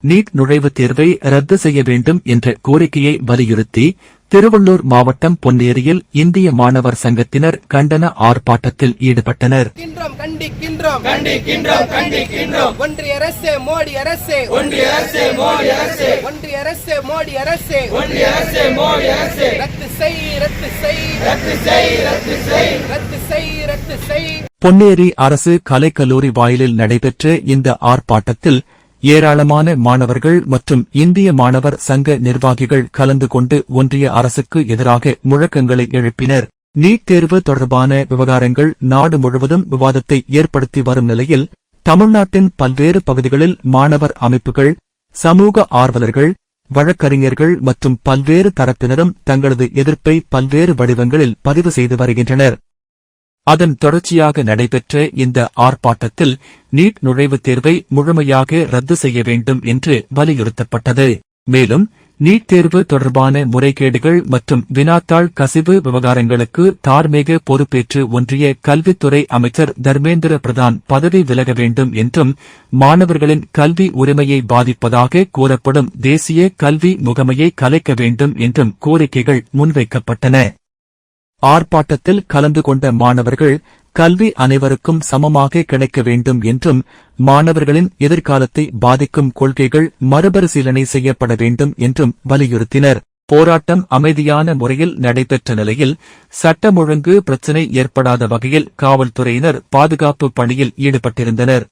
NEET நுழைவுத் தேர்வை ரத்து செய்ய வேண்டும் என்ற கோரிக்கையை வலியுறுத்தி திருவள்ளூர் மாவட்டம் பொன்னேரியில் இந்திய மாணவர் சங்கத்தினர் கண்டன ஆர்ப்பாட்டத்தில் ஈடுபட்டனர். ஒன்றிய அரசு மோடி அரசு, ரத்து செய், ரத்து செய், ரத்து செய், ரத்து செய், ரத்து செய், ரத்து செய். பொன்னேரி அரசு கலைக்கல்லூரி வாயிலில் நடைபெற்ற இந்த ஆர்ப்பாட்டத்தில் ஏராளமான மாணவர்கள் மற்றும் இந்திய மாணவர் சங்க நிர்வாகிகள் கலந்து கொண்டு ஒன்றிய அரசுக்கு எதிராக முழக்கங்களை எழுப்பினர். நீட் தேர்வு தொடர்பான விவகாரங்கள் நாடு முழுவதும் விவாதத்தை ஏற்படுத்தி வரும் நிலையில் தமிழ்நாட்டின் பல்வேறு பகுதிகளில் மாணவர் அமைப்புகள், சமூக ஆர்வலர்கள், வழக்கறிஞர்கள் மற்றும் பல்வேறு தரப்பினரும் தங்களது எதிர்ப்பை பல்வேறு வடிவங்களில் பதிவு செய்து வருகின்றனர். அதன் தொடர்ச்சியாக நடைபெற்ற இந்த ஆர்ப்பாட்டத்தில் நீட் நுழைவுத் தேர்வை முழுமையாக ரத்து செய்ய வேண்டும் என்று வலியுறுத்தப்பட்டது. மேலும் நீட் தேர்வு தொடர்பான முறைகேடுகள் மற்றும் வினாத்தாள் கசிவு விவகாரங்களுக்கு தார்மீக பொறுப்பேற்று ஒன்றிய கல்வித்துறை அமைச்சர் தர்மேந்திர பிரதான் பதவி விலக வேண்டும் என்றும், மாணவர்களின் கல்வி உரிமையை பாதிப்பதாக கூறப்படும் தேசிய கல்வி முகமையை கலைக்க வேண்டும் என்றும் கோரிக்கைகள் முன்வைக்கப்பட்டன. ஆர்ப்பாட்டத்தில் கலந்து கொண்ட மாணவர்கள் கல்வி அனைவருக்கும் சமமாக கிடைக்க வேண்டும் என்றும், மாணவர்களின் எதிர்காலத்தை பாதிக்கும் கொள்கைகள் மறுபரிசீலனை செய்யப்பட வேண்டும் என்றும் வலியுறுத்தினர். போராட்டம் அமைதியான முறையில் நடைபெற்ற நிலையில் சட்டம் ஒழுங்கு பிரச்சினை ஏற்படாத வகையில் காவல்துறையினர் பாதுகாப்பு பணியில் ஈடுபட்டிருந்தனர்.